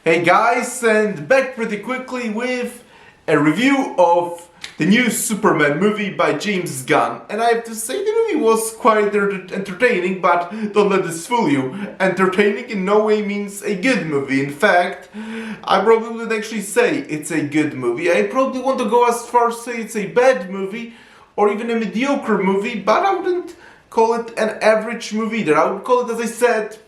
Hey guys, and back pretty quickly with a review of the new Superman movie by James Gunn. And I have to say the movie was quite entertaining, but don't let this fool you. Entertaining in no way means a good movie. In fact, I probably wouldn't actually say it's a good movie. I probably want to go as far as say it's a bad movie or even a mediocre movie, but I wouldn't call it an average movie either. I would call it, as I said,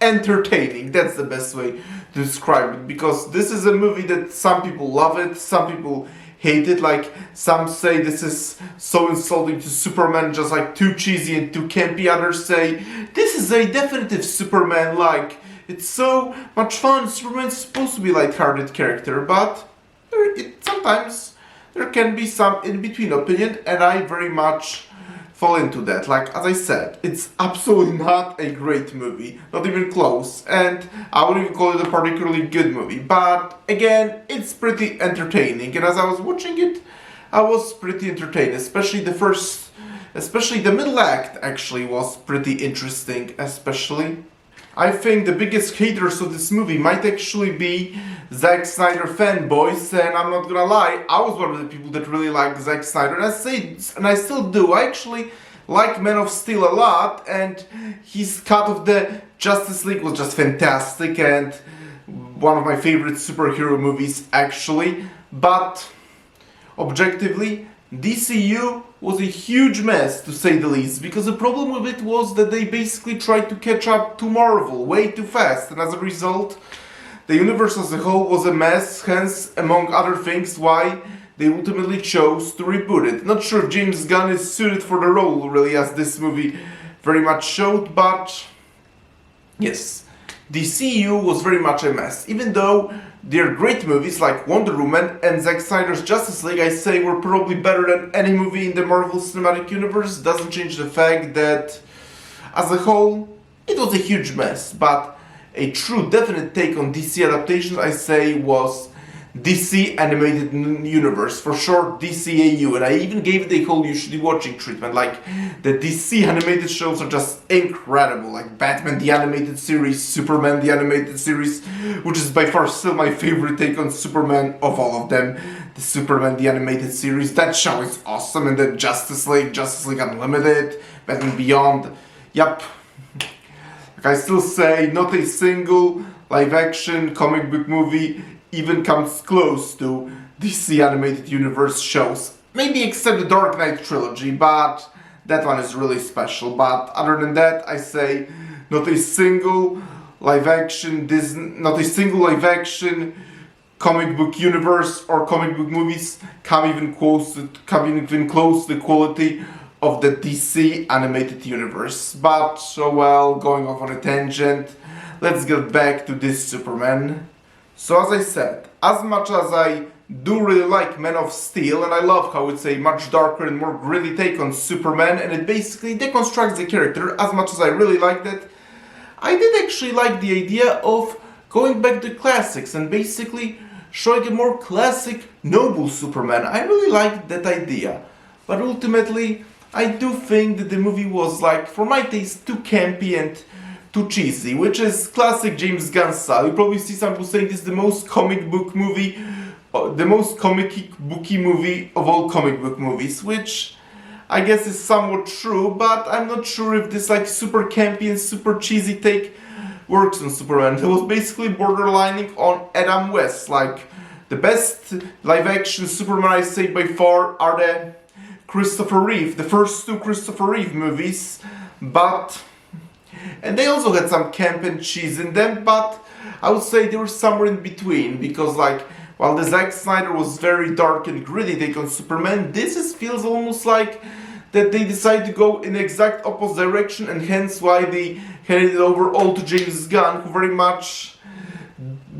entertaining. That's the best way to describe it, because this is a movie that some people love it, some people hate it. Like, some say this is so insulting to Superman, just like too cheesy and too campy. Others say this is a definitive Superman, like it's so much fun. Superman's supposed to be a light-hearted character, but sometimes there can be some in-between opinion, and I very much fall into that. Like, as I said, it's absolutely not a great movie, not even close, and I wouldn't even call it a particularly good movie, but again, it's pretty entertaining, and as I was watching it, I was pretty entertained, especially the middle act actually was pretty interesting, especially. I think the biggest haters of this movie might actually be Zack Snyder fanboys, and I'm not gonna lie, I was one of the people that really liked Zack Snyder, and I still do. I actually like Man of Steel a lot, and his cut of the Justice League was just fantastic, and one of my favorite superhero movies actually, but objectively, DCU was a huge mess, to say the least, because the problem with it was that they basically tried to catch up to Marvel way too fast, and as a result, the universe as a whole was a mess, hence, among other things, why they ultimately chose to reboot it. Not sure if James Gunn is suited for the role, really, as this movie very much showed, but yes, DCU was very much a mess, even though they're great movies like Wonder Woman and Zack Snyder's Justice League, I say, were probably better than any movie in the Marvel Cinematic Universe. Doesn't change the fact that, as a whole, it was a huge mess. But a true, definite take on DC adaptations, I say, was DC Animated Universe, for short DCAU, and I even gave it a whole you should be watching treatment. Like, the DC animated shows are just incredible, like Batman the Animated Series, Superman the Animated Series, which is by far still my favorite take on Superman of all of them. The Superman the Animated Series, that show is awesome, and then Justice League Unlimited, Batman Beyond, yup. Like I still say, not a single live-action comic book movie even comes close to DC Animated Universe shows. Maybe except the Dark Knight trilogy, but that one is really special. But other than that, I say not a single live-action comic book universe or comic book movies come even close to the quality of the DC Animated Universe. But, so well, going off on a tangent, let's get back to this Superman. So as I said, as much as I do really like Man of Steel, and I love how it's a much darker and more gritty take on Superman, and it basically deconstructs the character, as much as I really liked it, I did actually like the idea of going back to classics and basically showing a more classic, noble Superman. I really liked that idea, but ultimately, I do think that the movie was, like, for my taste, too campy and too cheesy, which is classic James Gunn style. You probably see some people saying this is the most comic booky movie of all comic book movies, which I guess is somewhat true, but I'm not sure if this like super campy and super cheesy take works on Superman. It was basically borderlining on Adam West. Like, the best live-action Superman, I say by far, are the first two Christopher Reeve movies, and they also had some camp and cheese in them, but I would say they were somewhere in between, because like, while the Zack Snyder was very dark and gritty take on Superman, feels almost like that they decided to go in the exact opposite direction, and hence why they handed it over all to James Gunn, who very much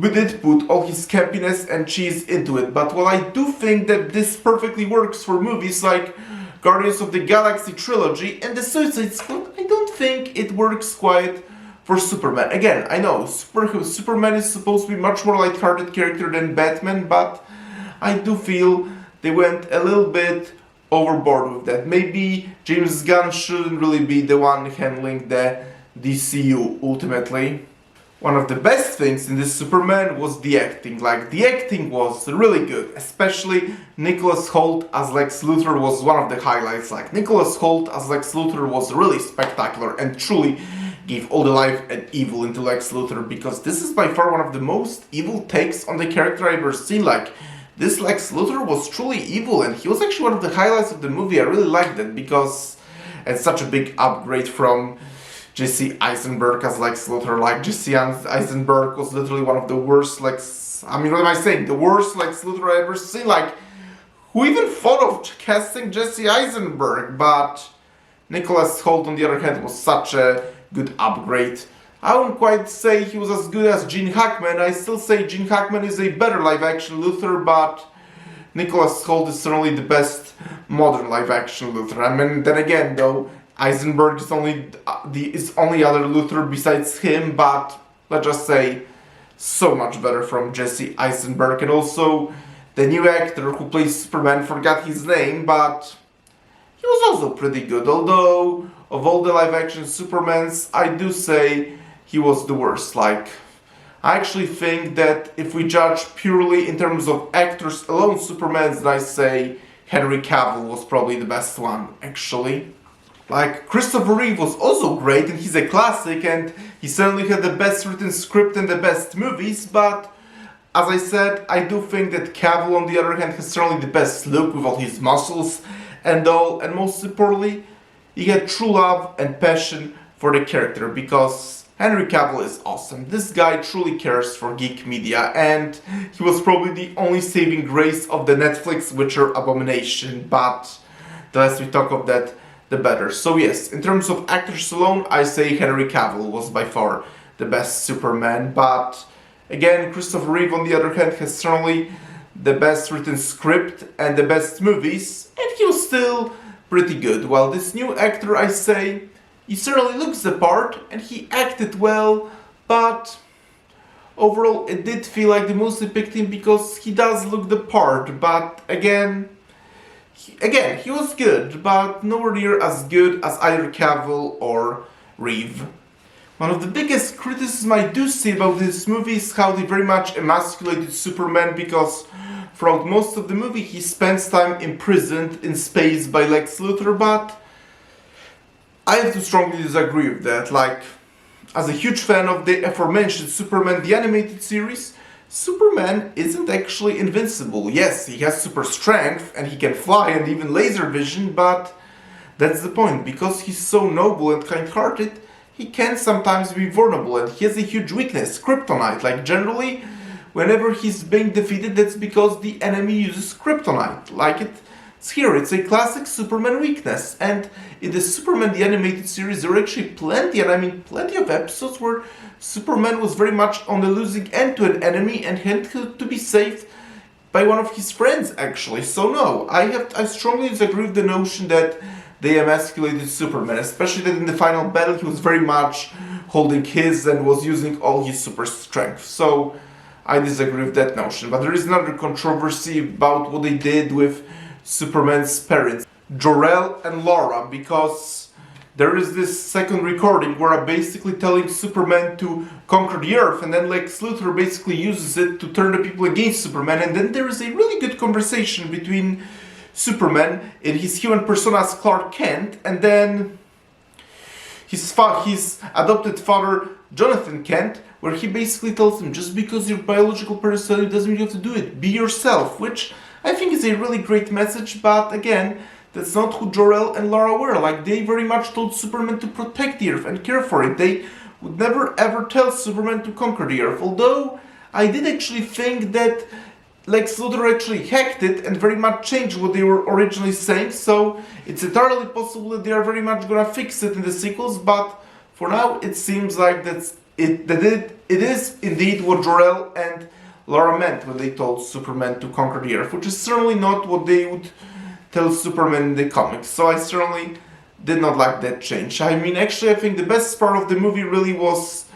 did put all his campiness and cheese into it. But while I do think that this perfectly works for movies like Guardians of the Galaxy trilogy and the Suicide Squad, I don't think it works quite for Superman. Again, I know Superman is supposed to be much more light-hearted character than Batman, but I do feel they went a little bit overboard with that. Maybe James Gunn shouldn't really be the one handling the DCU ultimately. One of the best things in this Superman was the acting. Like, the acting was really good. Especially Nicholas Hoult as Lex Luthor was one of the highlights. Like, Nicholas Hoult as Lex Luthor was really spectacular and truly gave all the life and evil into Lex Luthor, because this is by far one of the most evil takes on the character I've ever seen. Like, this Lex Luthor was truly evil, and he was actually one of the highlights of the movie. I really liked it because it's such a big upgrade from Jesse Eisenberg as Lex Luthor. Like, Jesse Eisenberg was literally one of the worst what am I saying? The worst Lex Luthor I ever seen. Like, who even thought of casting Jesse Eisenberg? But Nicholas Hoult, on the other hand, was such a good upgrade. I wouldn't quite say he was as good as Gene Hackman. I still say Gene Hackman is a better live-action Luthor, but Nicholas Hoult is certainly the best modern live-action Luthor. I mean, then again, though, Eisenberg is only other Luthor besides him, but let's just say so much better from Jesse Eisenberg. And also the new actor who plays Superman, forgot his name, but he was also pretty good. Although of all the live-action Supermans, I do say he was the worst. Like, I actually think that if we judge purely in terms of actors alone, Supermans, then I say Henry Cavill was probably the best one, actually. Like, Christopher Reeve was also great, and he's a classic, and he certainly had the best written script and the best movies, but as I said, I do think that Cavill, on the other hand, has certainly the best look with all his muscles and all, and most importantly, he had true love and passion for the character, because Henry Cavill is awesome. This guy truly cares for geek media, and he was probably the only saving grace of the Netflix Witcher abomination, but the less we talk of that, the better. So yes, in terms of actors alone, I say Henry Cavill was by far the best Superman, but again, Christopher Reeve, on the other hand, has certainly the best written script and the best movies, and he was still pretty good. While this new actor, I say, he certainly looks the part and he acted well, but overall it did feel like they mostly picked him because he does look the part. But again, he was good, but nowhere near as good as either Cavill or Reeve. One of the biggest criticisms I do see about this movie is how they very much emasculated Superman, because throughout most of the movie he spends time imprisoned in space by Lex Luthor, but I have to strongly disagree with that. Like, as a huge fan of the aforementioned Superman the animated series, Superman isn't actually invincible. Yes, he has super strength and he can fly and even laser vision, but that's the point. Because he's so noble and kind-hearted, he can sometimes be vulnerable, and he has a huge weakness, kryptonite. Like, generally, whenever he's being defeated, that's because the enemy uses kryptonite. Like, it's here, it's a classic Superman weakness. And in the Superman the animated series, there are actually plenty of episodes where Superman was very much on the losing end to an enemy and had to be saved by one of his friends, actually. So no, I strongly disagree with the notion that they emasculated Superman, especially that in the final battle he was very much holding his and was using all his super strength. So I disagree with that notion. But there is another controversy about what they did with Superman's parents, Jor-El and Lara, because there is this second recording where I'm basically telling Superman to conquer the Earth, and then Lex Luthor basically uses it to turn the people against Superman, and then there is a really good conversation between Superman in his human persona as Clark Kent, and then his adopted father, Jonathan Kent, where he basically tells him, just because you're biological personality doesn't mean you have to do it, be yourself, which I think is a really great message, but again, that's not who Jor-El and Lara were. Like, they very much told Superman to protect the Earth and care for it. They would never ever tell Superman to conquer the Earth, although I did actually think that Lex Luthor actually hacked it and very much changed what they were originally saying, so it's entirely possible that they are very much gonna fix it in the sequels, but for now it seems like that it is indeed what Jor-El and Lara meant when they told Superman to conquer the Earth, which is certainly not what they would tell Superman in the comics, so I certainly did not like that change. I mean, actually I think the best part of the movie really was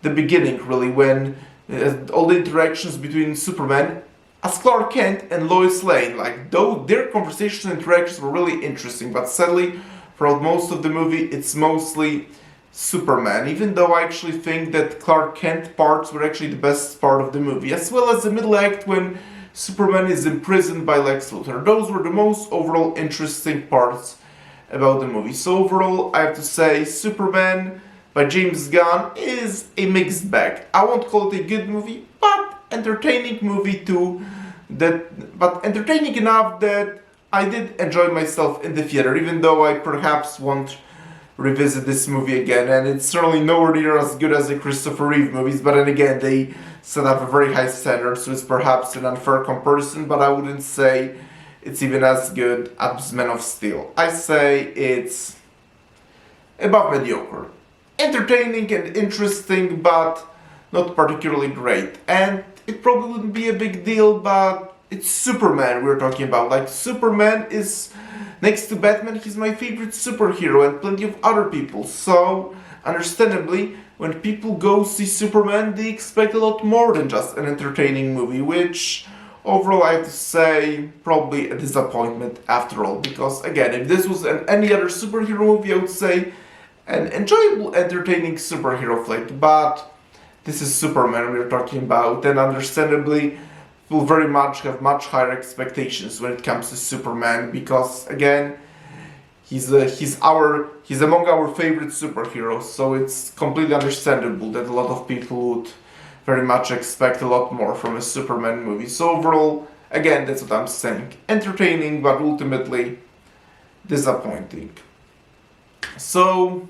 the beginning, really, when all the interactions between Superman as Clark Kent and Lois Lane, like, though their conversations and interactions were really interesting, but sadly throughout most of the movie it's mostly Superman, even though I actually think that Clark Kent parts were actually the best part of the movie, as well as the middle act when Superman is imprisoned by Lex Luthor. Those were the most overall interesting parts about the movie. So overall, I have to say Superman by James Gunn is a mixed bag. I won't call it a good movie, but entertaining movie too. But entertaining enough that I did enjoy myself in the theater, even though I perhaps won't revisit this movie again. And it's certainly nowhere near as good as the Christopher Reeve movies, but then again, they set up a very high standard, so it's perhaps an unfair comparison, but I wouldn't say it's even as good as Man of Steel. I say it's above mediocre. Entertaining and interesting, but not particularly great. And it probably wouldn't be a big deal, but it's Superman we're talking about. Like, Superman is, next to Batman, he's my favorite superhero, and plenty of other people. So, understandably, when people go see Superman, they expect a lot more than just an entertaining movie, which overall I have to say probably a disappointment after all. Because again, if this was any other superhero movie, I would say an enjoyable, entertaining superhero flick. But this is Superman we're talking about, and understandably will very much have much higher expectations when it comes to Superman, because again, he's among our favorite superheroes, so it's completely understandable that a lot of people would very much expect a lot more from a Superman movie. So overall, again, that's what I'm saying. Entertaining, but ultimately disappointing. So,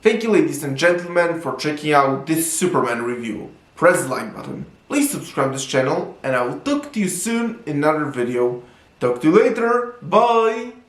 thank you, ladies and gentlemen, for checking out this Superman review. Press the like button. Please subscribe to this channel, and I will talk to you soon in another video. Talk to you later. Bye!